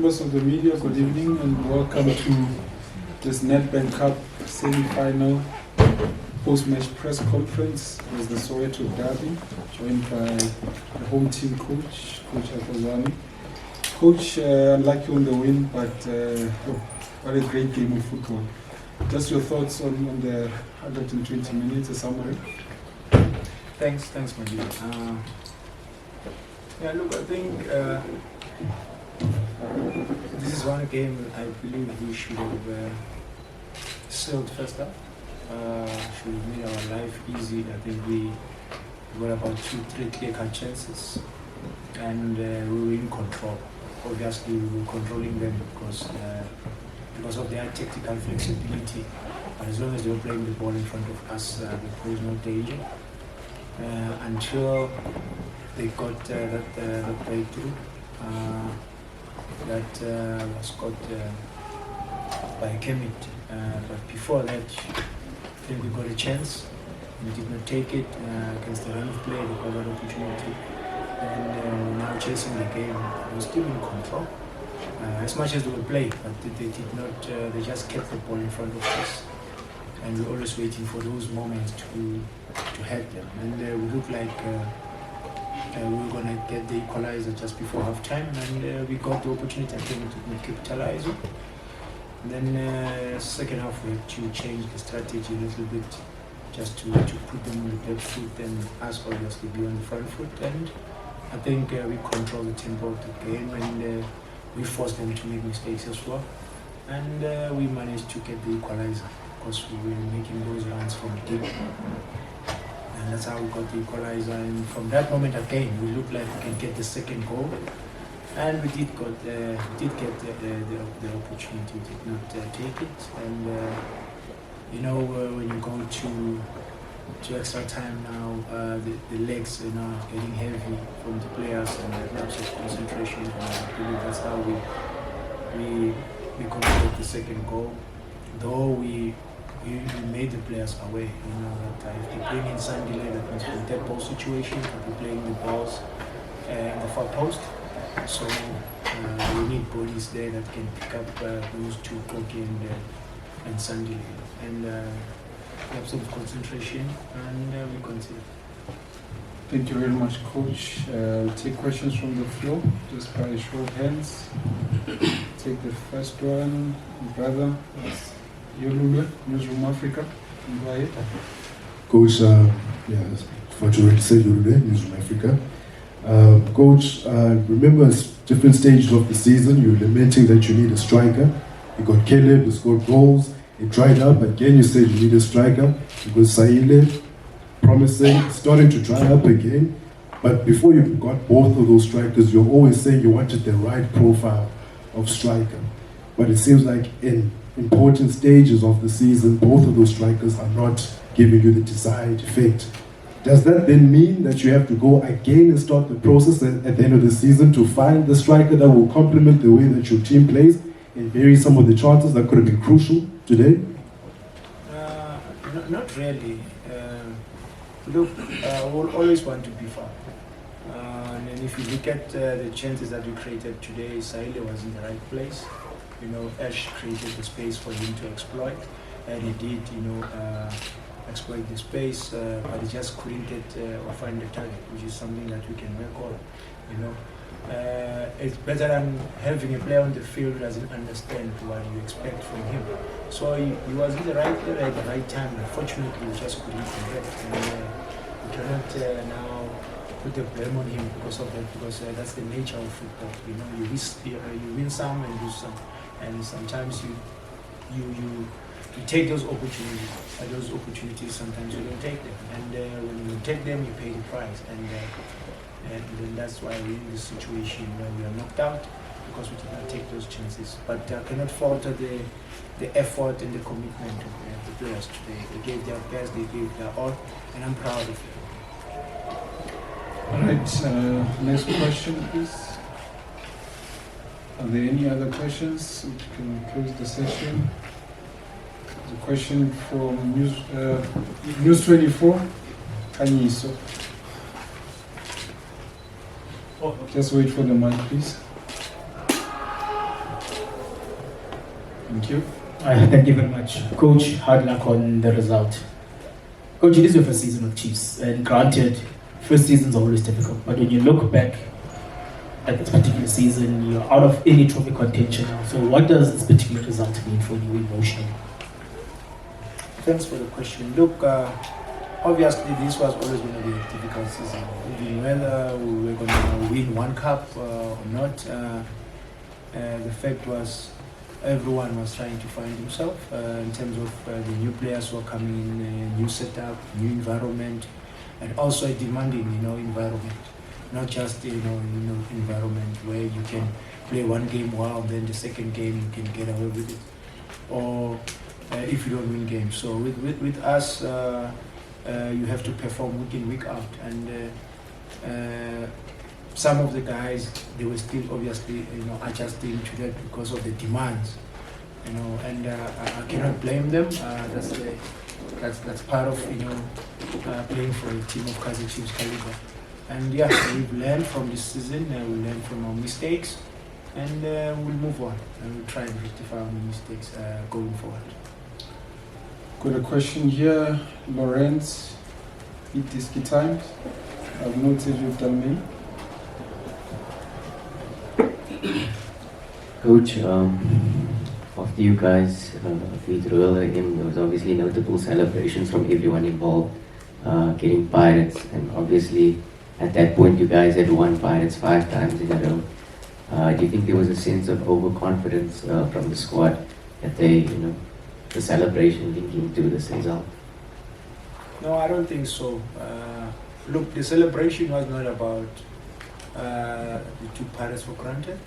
members of the media, good evening and welcome to this Nedbank Cup semi-final post-match press conference with the Soweto Derby, joined by the home team coach, Coach Arthur Zwane. Coach, unlucky on the win, but what a great game of football. Just your thoughts on the 120 minutes, a summary. Thanks, my dear. Yeah, look, I think this is one game I believe we should have sailed first up. Should have made our life easy. I think we got about 2-3 clear-cut chances, and we were in control. Obviously, we were controlling them because of their tactical flexibility. But as long as they were playing the ball in front of us, there was no danger until they got that breakthrough that was got by Kemit. But before that, I think we got a chance. We did not take it against the run of play. They got that opportunity. And now chasing the game, we were still in control. As much as they would play, but they did not, they just kept the ball in front of us. And we're always waiting for those moments to help them. And we looked like we were going to get the equalizer just before half time, and we got the opportunity, I think, to capitalize on. And then second half we had to change the strategy a little bit, just to put them on the back foot and us obviously be on the front foot. And I think we controlled the tempo of the game, and we forced them to make mistakes as well. And we managed to get the equalizer because we were making those runs from deep. And that's how we got the equalizer. And from that moment again, we looked like we can get the second goal. And we did get the opportunity. We did not take it. And when you go to extra time now, the legs are now getting heavy from the players, and the lapse of concentration. And I believe that's how we conquered the second goal. Though we made the players aware, that if they bring in Sandile, that means from dead ball situation, that we're playing the balls in the far post. So we need bodies there that can pick up those two, Koki and Sandile. And have some concentration, and we continue. Thank you very much, Coach. We'll take questions from the floor, just by a show of hands. Take the first one, brother. Yolule, Newsroom Africa. Go ahead. Coach, what you already said, Yolule, Newsroom Africa. Coach, remember different stages of the season, you were lamenting that you need a striker. You got Caleb, who scored goals. It dried up. Again, you said you need a striker. Because Saile, promising, starting to dry up again. But before you got both of those strikers, you're always saying you wanted the right profile of striker. But it seems like in important stages of the season, both of those strikers are not giving you the desired effect. Does that then mean that you have to go again and start the process at the end of the season to find the striker that will complement the way that your team plays and vary some of the chances that could have been crucial today? Not really. Look, we'll always want to be far. And if you look at the chances that we created today, Saile was in the right place. Ash created the space for him to exploit, and he did, exploit the space, but he just couldn't get or find the target, which is something that we can work on. It's better than having a player on the field who doesn't understand what you expect from him. So he was in the right area at the right time. Unfortunately, we just couldn't convert. And we cannot now put the blame on him because of that, because that's the nature of football. You win some and lose some, and sometimes you take those opportunities. And those opportunities sometimes you don't take them, and when you take them, you pay the price. And then that's why we're in this situation where we are knocked out because we did not take those chances. But I cannot falter the effort and the commitment of the players today. They gave their best, they gave their all, and I'm proud of them. All right, next question, please. Are there any other questions? We can close the session. The question from News 24, Kanyiso. Just wait for the mic, please. Thank you. Thank you very much. Coach, hard luck on the result. Coach, it is your first season with Chiefs, and granted, first seasons are always difficult, but when you look back at this particular season, you're out of any trophy contention now. So what does this particular result mean for you emotionally? Thanks for the question. Look, obviously this was always going to be a difficult season. Even whether we were going to win one cup or not, the fact was everyone was trying to find himself in terms of the new players who are coming in, new setup, new environment, and also a demanding, environment. Not just, environment where you can play one game well, then the second game you can get away with it, or if you don't win games. So with us, you have to perform week in, week out, and some of the guys, they were still obviously adjusting to that because of the demands, and I cannot blame them. That's part of playing for a team of Kaizer Chiefs caliber. And yeah, we've learned from this season. We learned from our mistakes, and we'll move on and we'll try and rectify our mistakes going forward. Got a question here, Lawrence. Itiski Times. I've noted you've done me. Coach, after you guys beat Rivalry, there was obviously notable celebrations from everyone involved, getting Pirates, and obviously at that point you guys had won Pirates 5 times in a row. Do you think there was a sense of overconfidence from the squad that they, the celebration linking to this result? No, I don't think so. Look, the celebration was not about the two Pirates for granted.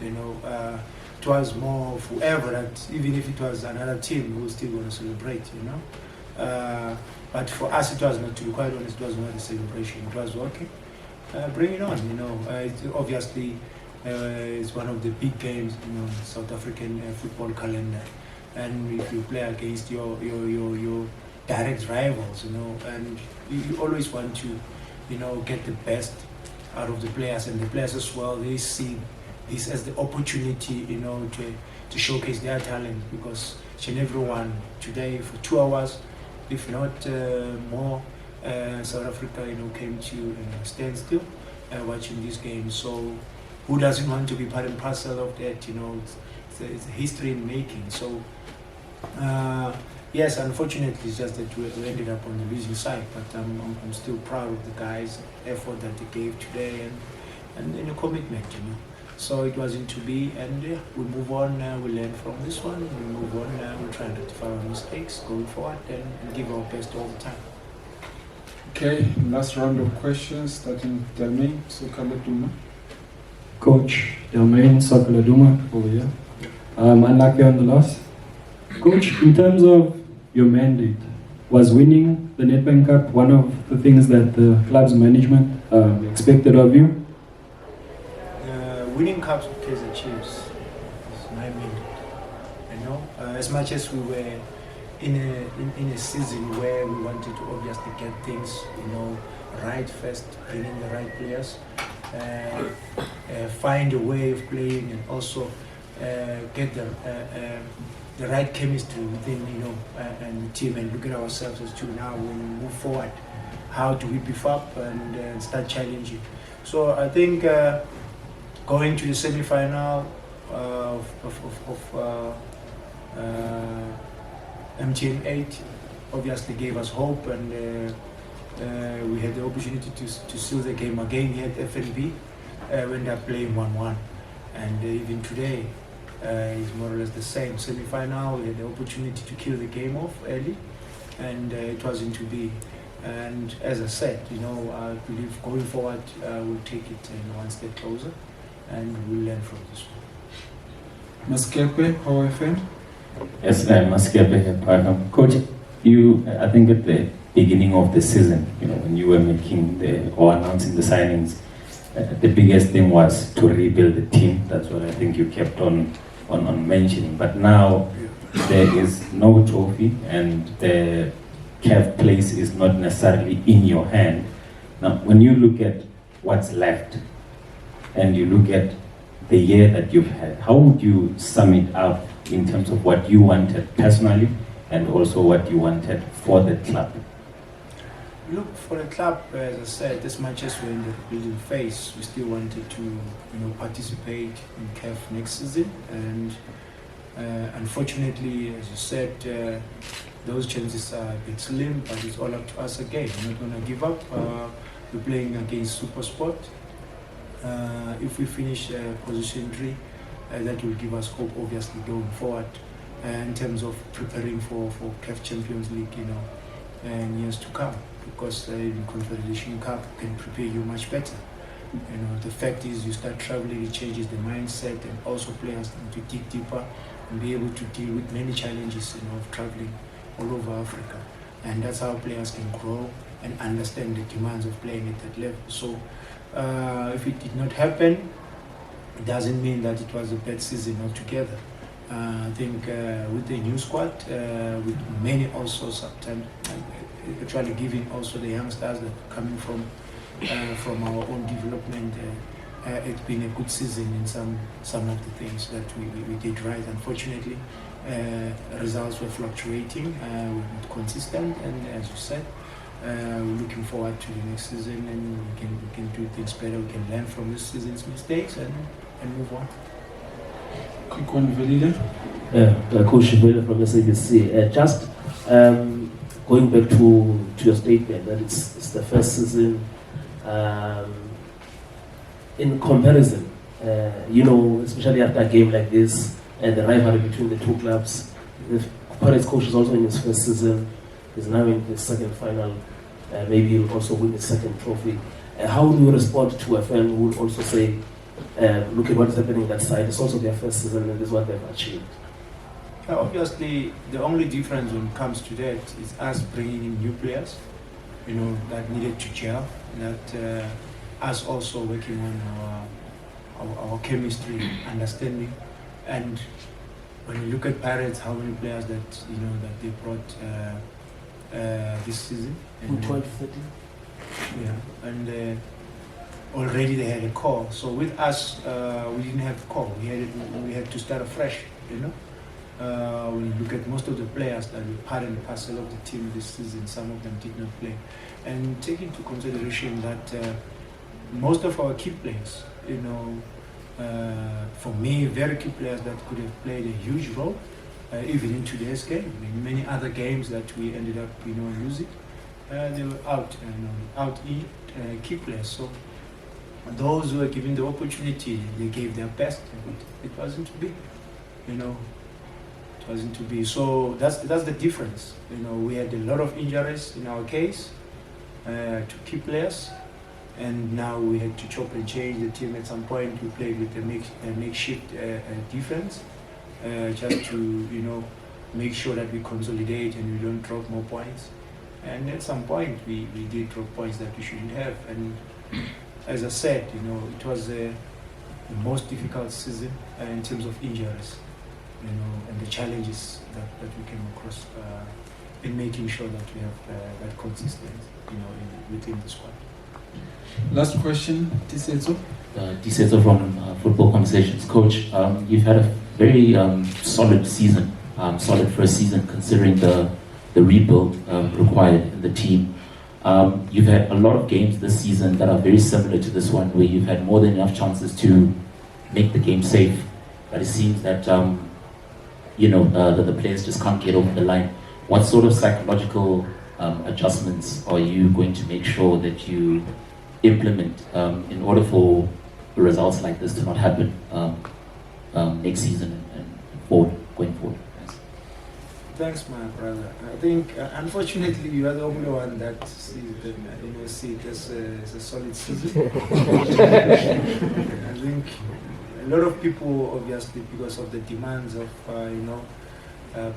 It was more of whoever that, even if it was another team, we were still going to celebrate, But for us, it was not, to be quite honest, it was not a celebration. It was okay. Bring it on, It obviously, it's one of the big games, South African football calendar. And if you play against your direct rivals, and you always want to, get the best out of the players, and the players as well. They see this as the opportunity, to showcase their talent, because each and everyone today for 2 hours, if not more, South Africa, came to stand still watching this game. So who doesn't want to be part and parcel of that? It's a history in making. So yes, unfortunately, it's just that we ended up on the losing side. But I'm still proud of the guys' effort that they gave today and the commitment. So it wasn't to be, and we move on. We learn from this one. We move on. We try and rectify our mistakes going forward and give our best all the time. Okay, last round of questions, starting Delmain Sokaladuma. Coach, Delmain Sokaladuma over here. Unlucky on the loss. Coach, in terms of your mandate, was winning the Nedbank Cup one of the things that the club's management expected of you? Winning cups with Kaizer Chiefs is my mandate. As much as we were in a season where we wanted to obviously get things, right first, bring in the right players, find a way of playing, and also get the right chemistry within, and the team, and look at ourselves as to now when we move forward, how do we beef up and start challenging. So I think going to the semi-final of MTN 8 obviously gave us hope, and we had the opportunity to seal the game again here at FNB. We ended up playing 1-1, and even today is more or less the same. Semi-final, we had the opportunity to kill the game off early, and it wasn't to be. And as I said, I believe going forward, we'll take it one step closer, and we'll learn from this one. Maskepe, Power FM. Yes, Maskepe here. Coach, I think at the beginning of the season, when you were making or announcing the signings, the biggest thing was to rebuild the team. That's what I think you kept on mentioning. But now there is no trophy, and the CAF place is not necessarily in your hand. Now, when you look at what's left, and you look at the year that you've had, how would you sum it up in terms of what you wanted personally and also what you wanted for the club? Look, for the club, as I said, as much as we're in the rebuilding phase, we still wanted to, participate in CAF next season. And unfortunately, as you said, those chances are a bit slim, but it's all up to us again. We're not going to give up. We're playing against SuperSport. If we finish position 3, that will give us hope, obviously, going forward in terms of preparing for CAF Champions League, in years to come. Because in Confederation Cup can prepare you much better. The fact is you start traveling, it changes the mindset, and also players need to dig deeper and be able to deal with many challenges of traveling all over Africa. And that's how players can grow and understand the demands of playing at that level. So if it did not happen, it doesn't mean that it was a bad season altogether. I think with the new squad, with many also sometimes actually giving also the youngsters that are coming from our own development, it's been a good season in some of the things that we did right. Unfortunately, results were fluctuating, we're not consistent, and as you said, we're looking forward to the next season, and we can do things better. We can learn from this season's mistakes and move on. Quick one, Velile. Coach Velile from SABC. Just going back to your statement that it's the first season. In comparison, especially after a game like this and the rivalry between the two clubs, the Pirates coach is also in his first season, is now in his second final, maybe he'll also win his second trophy. How do you respond to a fan who would also say, look at what is happening on that side, it's also their first season and this is what they've achieved? Obviously, the only difference when it comes to that is us bringing in new players, that needed to gel, that us also working on our chemistry, understanding. And when you look at Pirates, how many players that that they brought this season? In 2013? Yeah, and already they had a core. So with us, we didn't have a core. We had to start afresh. When you look at most of the players that were part and parcel of the team this season, some of them did not play. And take into consideration that most of our key players, for me, very key players that could have played a huge role, even in today's game. In many other games that we ended up, losing, they were out key players. So those who were given the opportunity, they gave their best. It wasn't to be, It wasn't to be. So that's the difference. We had a lot of injuries in our case to key players, and now we had to chop and change the team. At some point, we played with a makeshift defense, just to make sure that we consolidate and we don't drop more points. And at some point, we did drop points that we shouldn't have. And as I said, it was the most difficult season in terms of injuries. And the challenges that we came across in making sure that we have that consistency, within the squad. Last question, Tisetso. Tisetso from Football Conversations. Coach, you've had a very solid season, solid first season considering the rebuild required in the team. You've had a lot of games this season that are very similar to this one, where you've had more than enough chances to make the game safe, but it seems that the players just can't get over the line. What sort of psychological adjustments are you going to make sure that you implement in order for results like this to not happen next season and going forward? Thanks, my brother. I think, unfortunately, you are the only one that sees it as a solid season. I think a lot of people, obviously, because of the demands of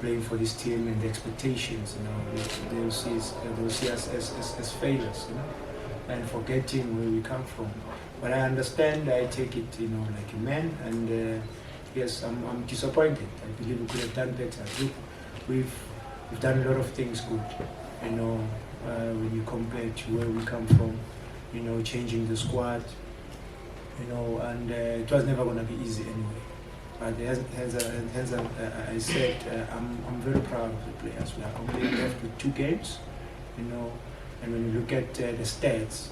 playing for this team and the expectations, they will see us as failures, and forgetting where we come from. But I understand. I take it, like a man, and yes, I'm disappointed. I believe we could have done better. Look, we've done a lot of things good, when you compare to where we come from, changing the squad, and it was never going to be easy anyway. But as I said, I'm very proud of the players. We are only left with 2 games, you know, and when you look at the stats,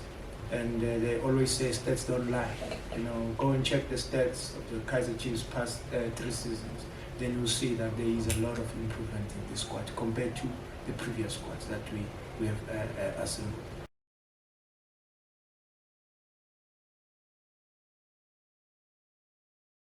and they always say stats don't lie. You know, go and check the stats of the Kaizer Chiefs past 3 seasons. Then you'll see that there is a lot of improvement in this squad compared to the previous squads that we have assembled.